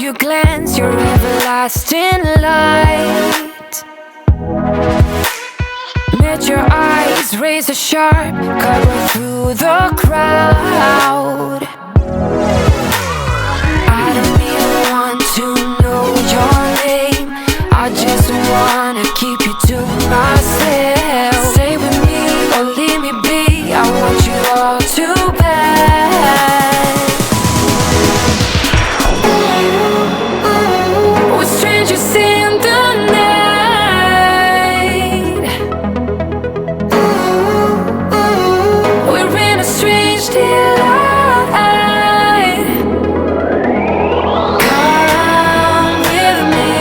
you glance, your everlasting light. Met your eyes, razor sharp, cut right through the crowd. I don't even want to know your name, I just wanna keep you to myself. Stay with me or leave me be, I want you all too bad. We're strangers in the night. We're in a strange delight. Come with me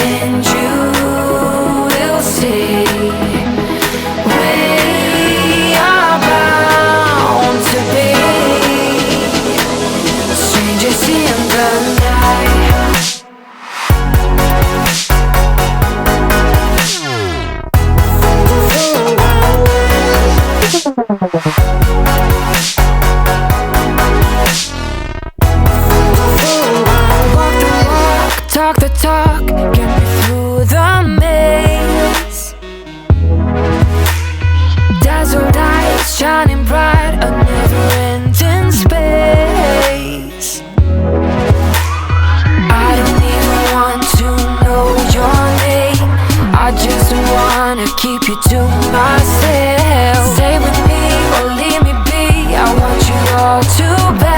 and you will see we are bound to be strangers in the night. Walk the walk, talk the talk, get me through the maze. Dazzled eyes shining bright, a never-ending space. I don't even want to know your name, I just wanna keep you to myself. Stay with me or leave me be, I want you all too bad.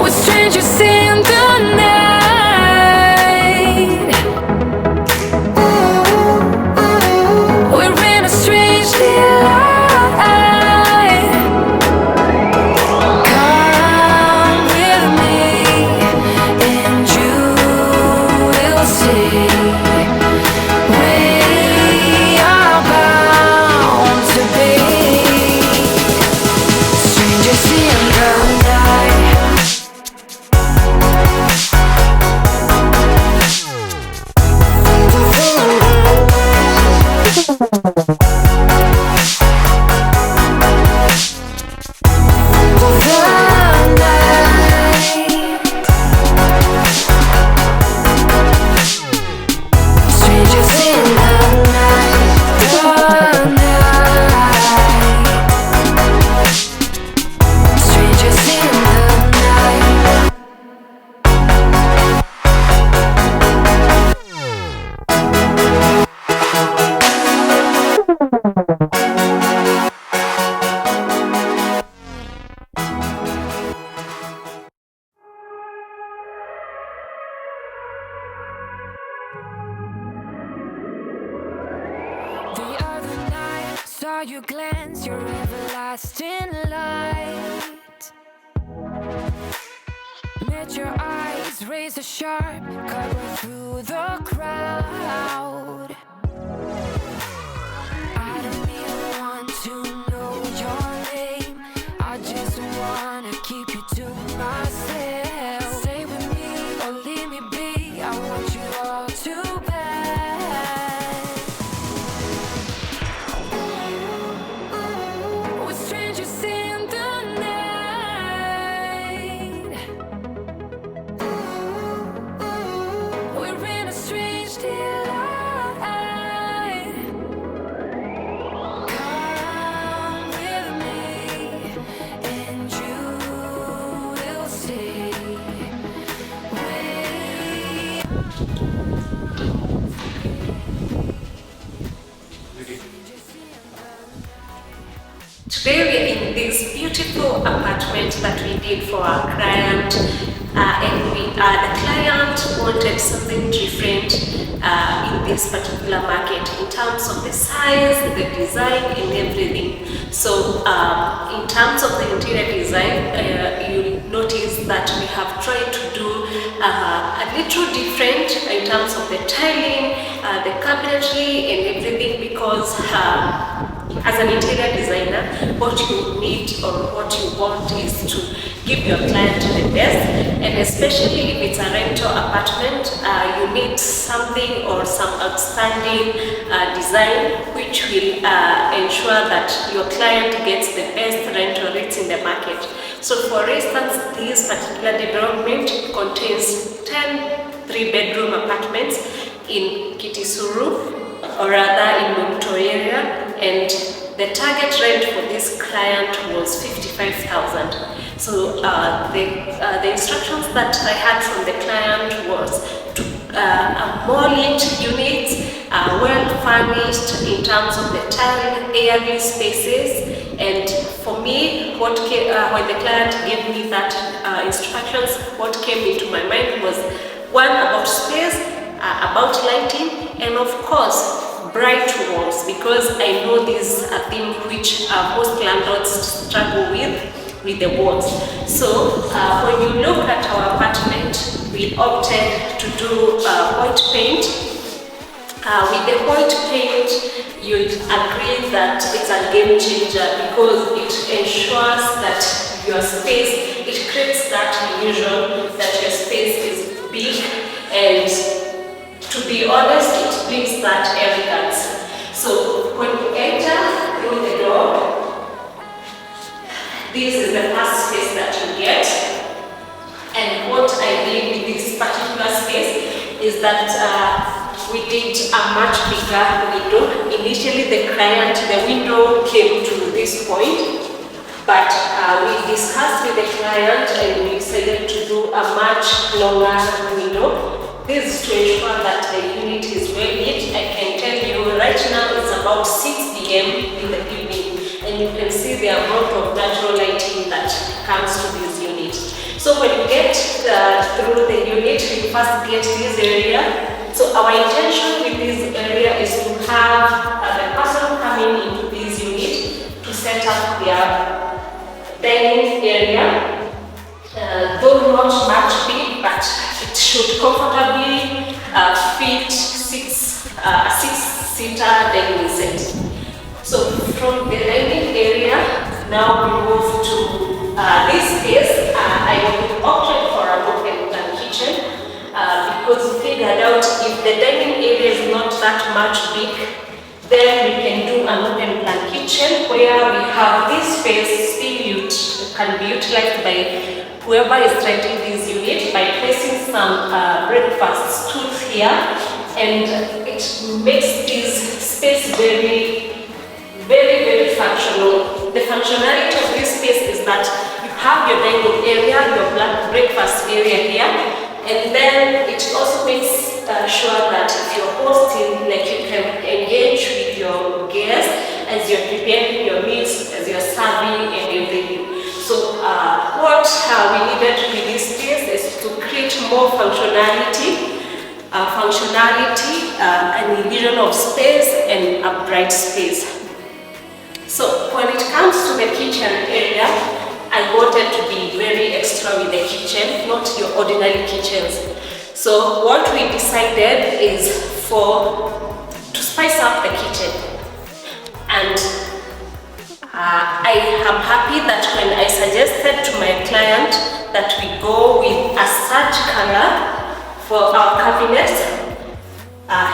We're strangers in the night. We're in a strange delight. Come with me and you will see we are bound to be strangers in the night. Strangers in the night, strangers in the night. The other night, saw you glance, your everlasting light. Met your eyes, razor sharp, cut right through the crowd. I don't even want to know your name, I just wanna keep you to myself. Stay with me or leave me be, I want you all too bad. We're strangers in the night. We're in a strange delight. Come with me and you will see we Today we are in this beautiful apartment that we did for our client, and the client wanted something different in this particular market in terms of the size, the design, and everything. So in terms of the interior design, you'll notice that we have tried to do a little different in terms of the tiling, the cabinetry, and everything, because as an interior designer, what you need or what you want is to give your client the best, and especially if it's a rental apartment, you you need something or some outstanding design which will ensure that your client gets the best rental rates in the market. So for instance, this particular development contains 10 3-bedroom apartments in Kitisuru, or rather in Mumto area, and the target rent for this client was 55,000. So the instructions that I had from the client was to more lit units, well furnished in terms of the tiled airy spaces. And for me, when the client gave me that instructions, what came into my mind was one, about space, about lighting, and of course bright walls, because I know this is a thing which most landlords struggle with the walls. So when you look at our apartment, we opted to do white paint. With the white paint, you'll agree that it's a game changer because it ensures that your space, it creates that illusion that your space is big, and to be honest, it brings that elegance. So when you enter through the door, this is the first space that you get. And what I did with this particular space is that we did a much bigger window. Initially, the window came to this point, but we discussed with the client and we decided to do a much longer window. This is to ensure that the unit is well lit. I can tell you right now it's about 6 p.m. in the evening, and you can see the amount of natural lighting that comes to this unit. So when you get through the unit, you first get this area. So our intention with this area is to have the person coming into this unit to set up their dining area, though not much big, but it should comfortably fit a six-seater dining set. So from the dining area, now we move to this space. I opted for an open plan kitchen because we figured out if the dining area is not that much big, then we can do an open plan kitchen where we have this space still can be utilized by whoever is renting this unit by placing some breakfast stools here, and it makes this space very, very, very functional. The functionality of this space is that you have your dining area, your breakfast area here, and then it also makes sure that if you're hosting, like, you can engage with your guests as you're preparing your meals, as you're serving and everything. So what we needed with this space is to create more functionality, an illusion of space and a bright space. So when it comes to the kitchen area, I wanted to be very extra with the kitchen, not your ordinary kitchens. So what we decided is to spice up the kitchen. And I am happy that when I suggested to my client that we go with a serge color for our cabinets,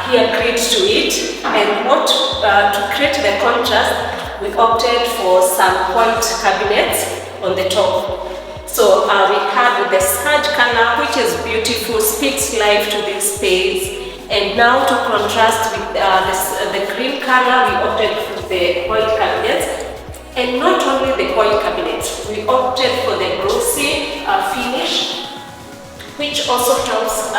he agreed to it. And to create the contrast, we opted for some white cabinets on the top. So we had the serge color, which is beautiful, speaks life to this space. And now to contrast with the green color, we opted for the white cabinets. And not only the white cabinets, we opted for the glossy finish, which also helps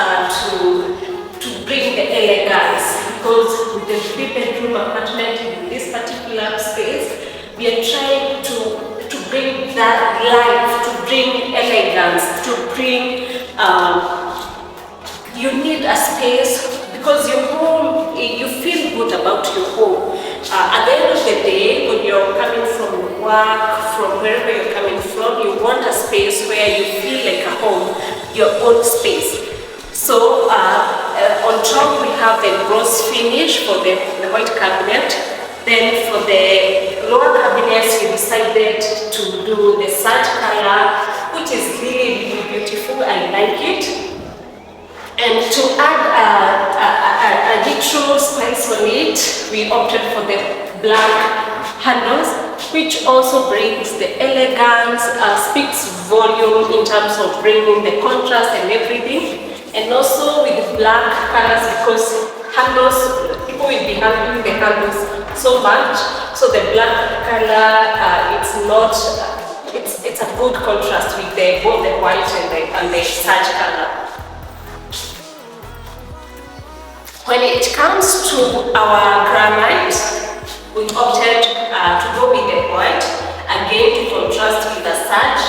to bring the elegance, because with the 3-bedroom apartment in this particular space, we are trying to bring that life, to bring elegance, to bring, you need a space, because your home, you feel good about your home. At the end of the day, when you're coming from work, from wherever you're coming from, you want a space where you feel like a home, your own space. So on top we have the gloss finish for the white cabinet. Then for the lower cabinets, we decided to do the serge color, which is really, really beautiful. I like it. And to add a little spice on it, we opted for the black handles, which also brings the elegance, speaks volume in terms of bringing the contrast and everything. And also with black colors, because handles, people will be handling the handles so much, so the black color, it's a good contrast with both the white and the sage color. When it comes to our granite, we opted to go with the white, again to contrast with the sage.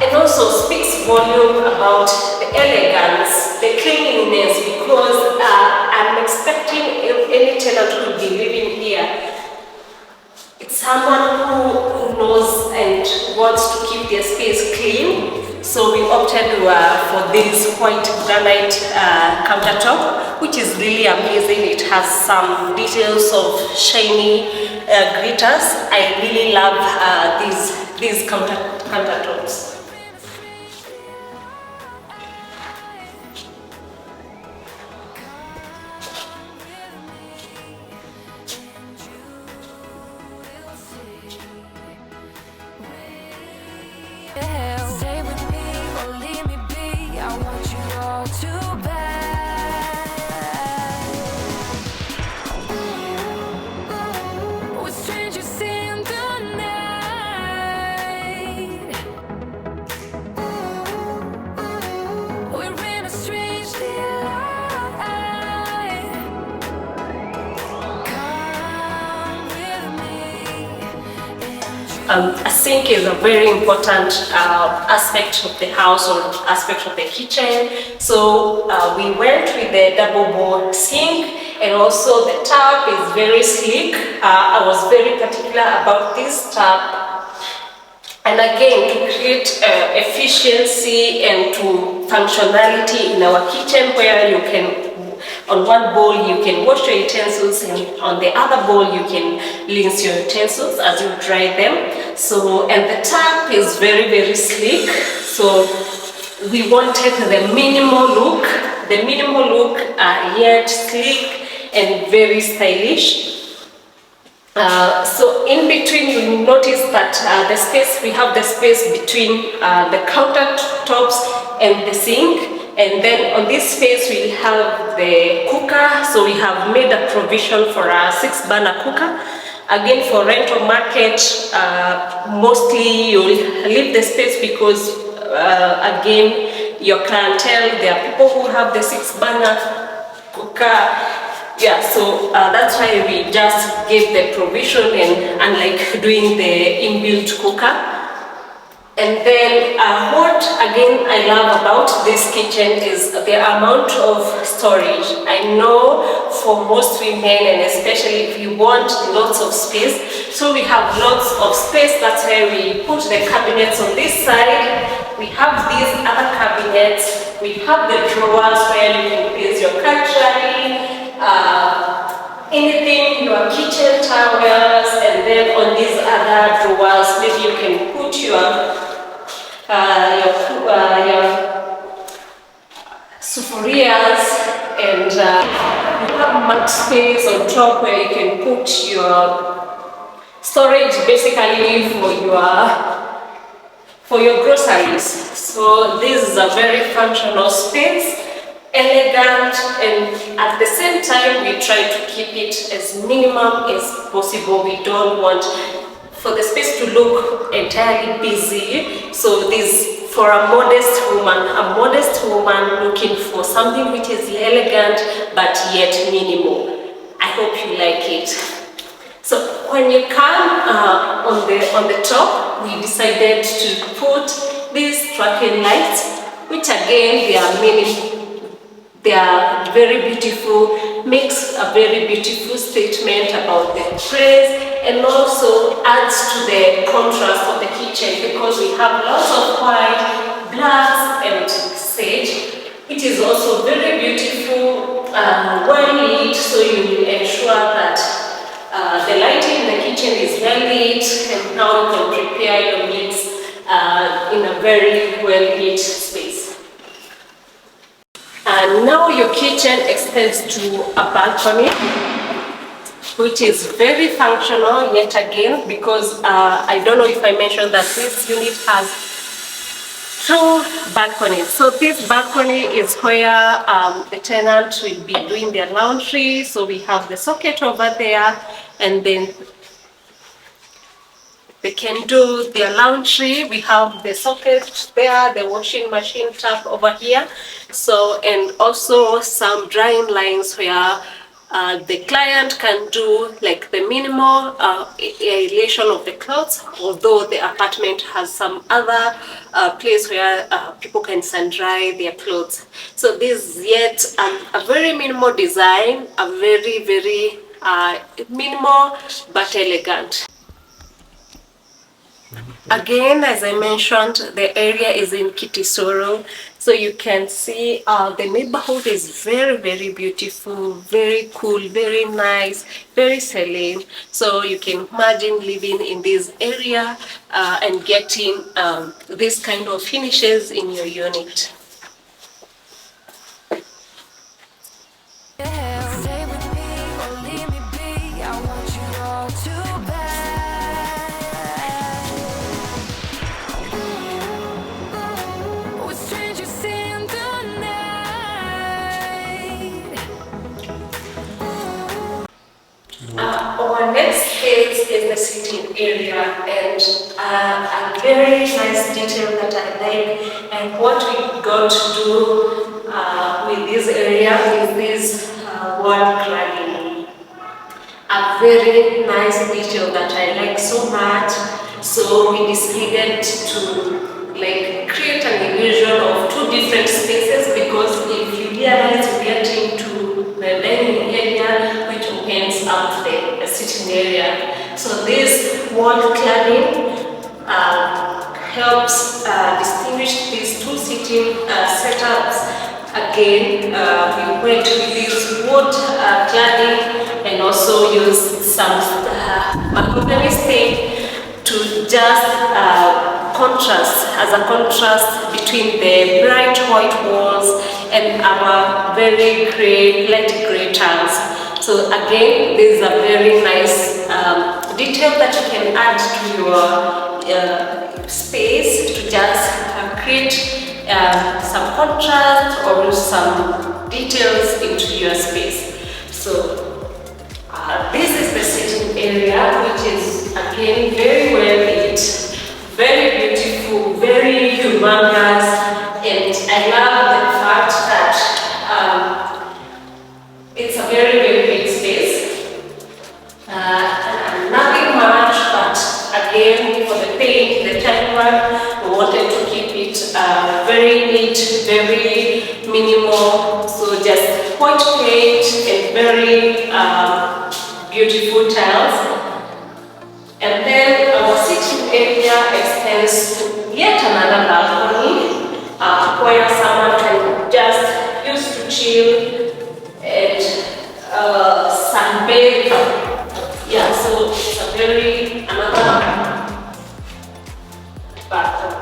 And also speaks volume about the elegance, the cleanliness, because I'm expecting any tenant who will be living here, it's someone who knows and wants to keep their space clean. So we opted for this white granite countertop, which is really amazing. It has some details of shiny glitters. I really love these countertops. Stay with me or leave me be. I want you all too bad. We're strangers in the night. We're in a strange delight. Come with me. A sink is a very important aspect of the house or aspect of the kitchen. So we went with the double bowl sink, and also the tap is very sleek. I was very particular about this tap. And again, to create efficiency and to functionality in our kitchen, where you can, on one bowl you can wash your utensils, and on the other bowl you can rinse your utensils as you dry them. So, and the tap is very, very sleek. So we wanted the minimal look, yet sleek and very stylish. So in between, you will notice that we have the space between the countertops and the sink. And then on this space we have the cooker. So we have made a provision for a 6-burner cooker. Again, for rental market, mostly you'll leave the space because again, your clientele, there are people who have the 6-burner cooker. Yeah, so that's why we just gave the provision, and unlike doing the inbuilt cooker. And then what again I love about this kitchen is the amount of storage. I know for most women, and especially if you want lots of space, so we have lots of space. That's why we put the cabinets on this side. We have these other cabinets. We have the drawers where you can place your cutlery, anything, your kitchen towels, and then on these other drawers, maybe you can put your sufurias, and you have much space on top where you can put your storage, basically for your groceries. So this is a very functional space, elegant, and at the same time we try to keep it as minimum as possible. We don't want for the space to look entirely busy. So this, for a modest woman looking for something which is elegant but yet minimal. I hope you like it. So when you come on the top, we decided to put these tracking lights, which again they are very beautiful, makes a very beautiful statement about the place, and also adds to the contrast of the kitchen, because we have lots of white, blacks, and sage. It is also very beautiful, well lit, so you will ensure that the lighting in the kitchen is well lit, and now you can prepare your meals in a very well lit space. And now your kitchen extends to a balcony, which is very functional yet again, because I don't know if I mentioned that this unit has two balconies. So this balcony is where the tenant will be doing their laundry. So we have the socket over there, and then they can do their laundry. We have the socket there, the washing machine tap over here. So, and also some drying lines where the client can do like the minimal aeration of the clothes, although the apartment has some other place where people can sun dry their clothes. So this is yet a very minimal design, a very minimal but elegant. Again, as I mentioned, the area is in Kitisoro, so you can see the neighborhood is very beautiful, very cool, very nice, very serene. So you can imagine living in this area and getting this kind of finishes in your unit. Stay with me or leave me be. I want you all too bad. With strangers in the night. Our next space is the sitting area, and a very nice detail that I like, and what we got to do with this area is this wall cladding. A very nice detail that I like so much. So we decided to like create an illusion of two different spaces, because if you realize you get into the dining area, which opens up the sitting area. So this wall cladding helps distinguish these two sitting setups. Again, we went with this wood cladding and also used some mahogany stain to just contrast, as a contrast between the bright white walls and our very gray, light gray tiles. So again, this is a very nice detail that you can add to your space to just create some contrast or some details into your space. So this is the sitting area, which is again very well lit, very beautiful, very humongous, and I love the fact that it's a very big space. Nothing much, but again, for the paint, the timeline, we wanted to keep it very neat, very minimal. So just white paint and very beautiful tiles. And then our sitting area extends to yet another balcony where someone can just use to chill and sunbathe. Yeah, so it's a very another balcony.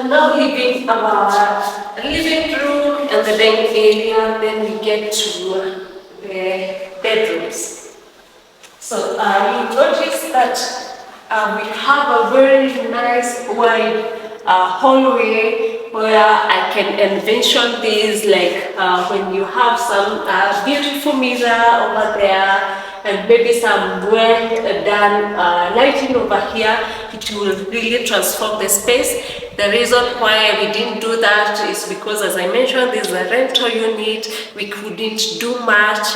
Now leaving our living room and the dining area, then we get to the bedrooms. So you notice that we have a very nice wide hallway where I can envision these, like when you have some beautiful mirror over there, and maybe some well done lighting over here, it will really transform the space. The reason why we didn't do that is because, as I mentioned, this is a rental unit. We couldn't do much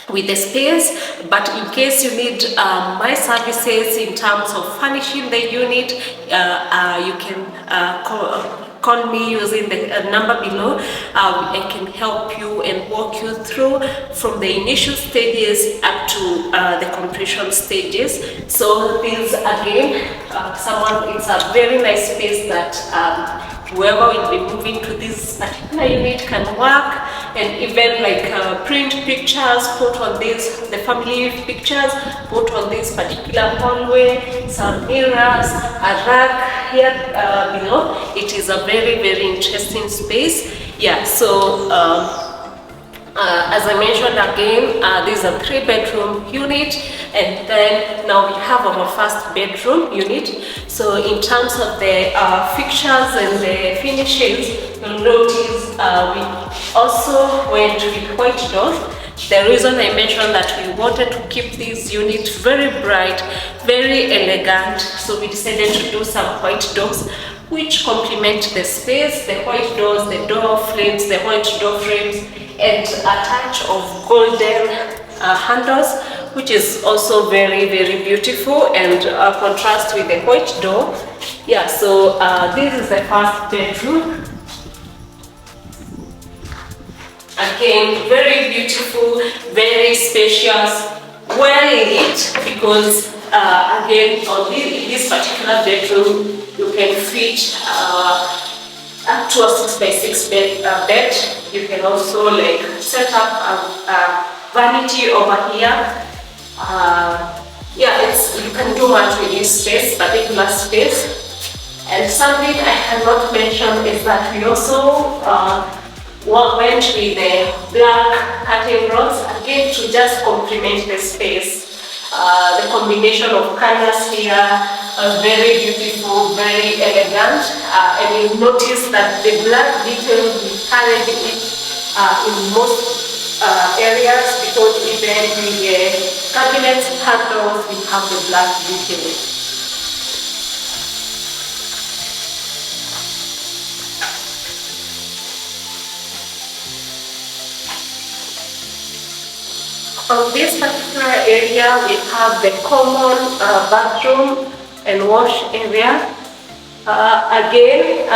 with the space, but in case you need my services in terms of furnishing the unit, you can call me using the number below. I can help you and walk you through from the initial stages up to the completion stages. So this again, it's a very nice space that whoever will be moving to this particular unit can work, and even like print pictures, put on this, the family pictures, put on this particular hallway, some mirrors, a rack here below. It is a very, very interesting space. Yeah, so as I mentioned again, this is a 3-bedroom unit, and then now we have our first bedroom unit. So in terms of the fixtures and the finishes, you'll notice we also went with white doors. The reason I mentioned that we wanted to keep this unit very bright, very elegant, so we decided to do some white doors which complement the space, the white doors, the door frames, the white door frames, and a touch of golden handles, which is also very, very beautiful and contrast with the white door. Yeah, so this is the first bedroom. Again, very beautiful, very spacious, well lit, because again, on this particular bedroom, you can fit up to a 6x6 bed. You can also like set up a vanity over here. Yeah, you can do much with this space, particular space. And something I cannot mention is that we also went with the black curtain rods again to just complement the space. The combination of colors here are very beautiful, very elegant, and you notice that the black detail we carried it in most areas, because even with the cabinet handles we have the black detail. On this particular area, we have the common bathroom and wash area. Again,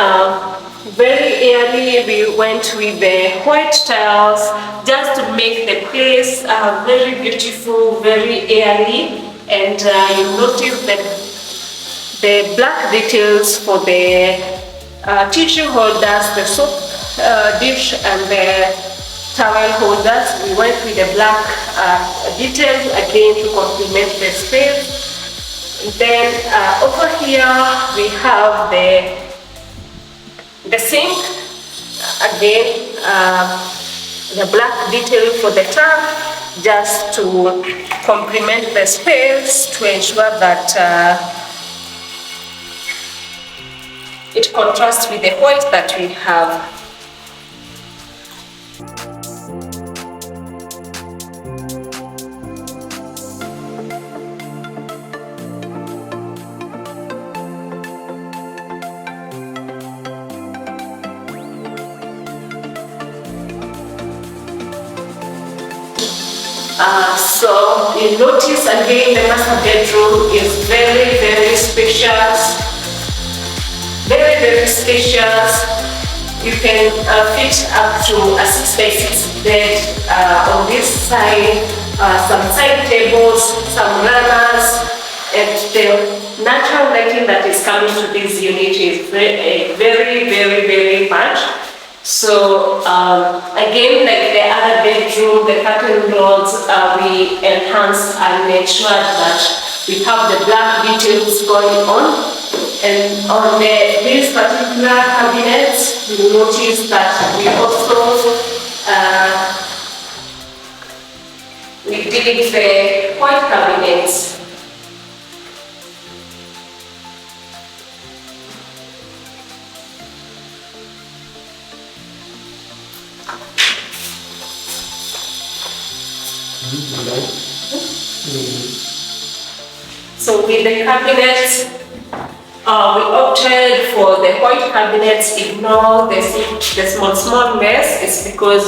very early we went with the white tiles just to make the place very beautiful, very airy, and you notice that the black details for the tissue holders, the soap dish, and the towel holders. We went with the black details again to complement the space. Then over here we have the sink. Again, the black detail for the tub, just to complement the space, to ensure that it contrasts with the white that we have. So you notice again the master bedroom is very, very spacious. Very, very spacious. You can fit up to a 6x6 bed on this side, some side tables, some runners, and the natural lighting that is coming to this unit is very, very, very much. So again, like the other bedroom, the curtain rods, we enhanced and made sure that we have the black details going on. And on these particular cabinets, you notice that we also we did the white cabinets. So with the cabinets, we opted for the white cabinets. Ignore the small mess. It's because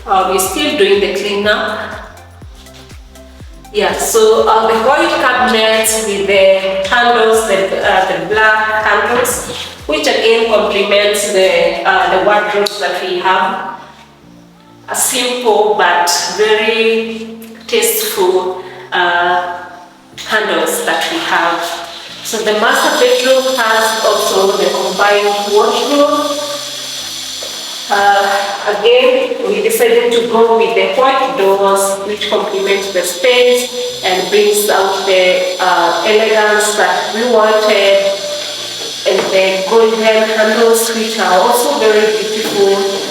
we're still doing the cleanup. Yeah, so the white cabinets with the handles, the black handles, which again complements the wardrobes that we have. A simple but very tasteful handles that we have. So the master bedroom has also the combined wardrobe. Again, we decided to go with the white doors, which complement the space and brings out the elegance that we wanted, and the golden handles, which are also very beautiful.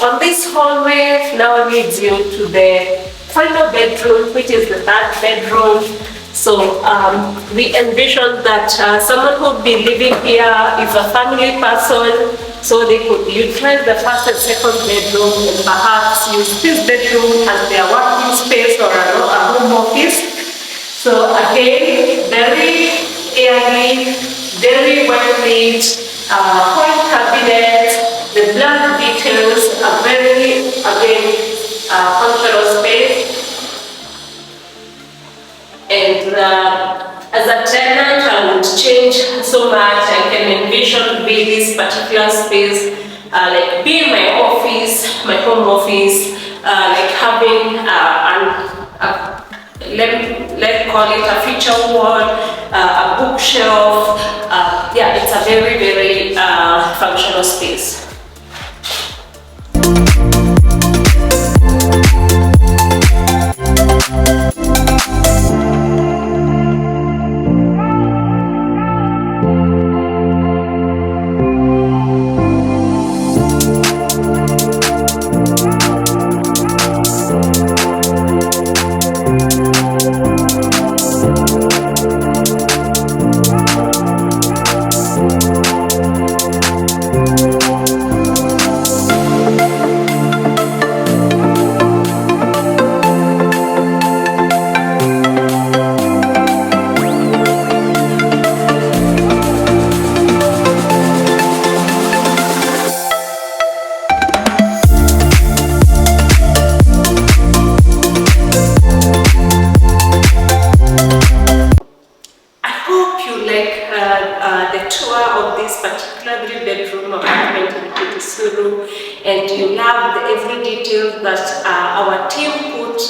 On this hallway now leads you to the final bedroom, which is the third bedroom. So we envisioned that someone who would be living here is a family person, so they could utilize the first and second bedroom and perhaps use this bedroom as their working space or a home office. So again, very airy, very well lit, white cabinet. The black details are very, again, functional space. And as a tenant, I would change so much. I can envision with this particular space, like being my office, my home office, like having let's call it a feature wall, a bookshelf. Yeah, it's a very, very functional space. And you love every detail that our team put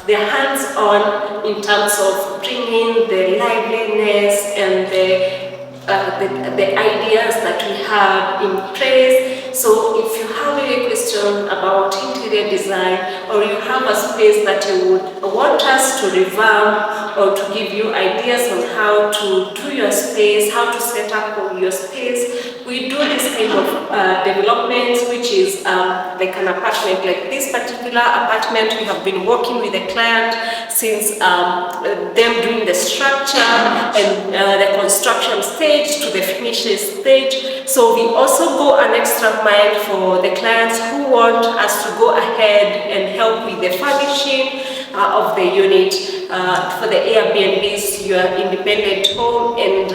their hands on in terms of bringing the liveliness and the ideas that we have in place. So if you have any question about interior design, or you have a space that you would want us to revamp or to give you ideas on how to do your space, how to set up your space, we do this kind of development, which is like an apartment. Like this particular apartment, we have been working with the client since them doing the structure and the construction stage to the finishing stage. So we also go an extra mile for the clients who want us to go ahead and help with the furnishing of the unit. For the Airbnbs, your independent home. And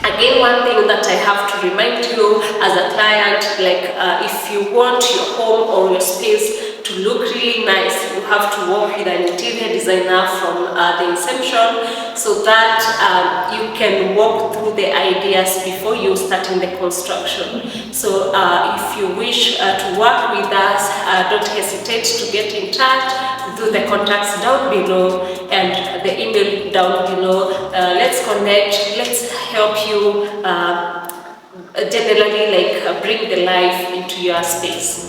again, one thing that I have to remind you as a client, like if you want your home or your space to look really nice, you have to work with an interior designer from the inception, so that you can walk through the ideas before you start in the construction. So if you wish to work with us, don't hesitate to get in touch. Do the contacts down below and the email down below. Let's connect, let's help you generally like bring the life into your space.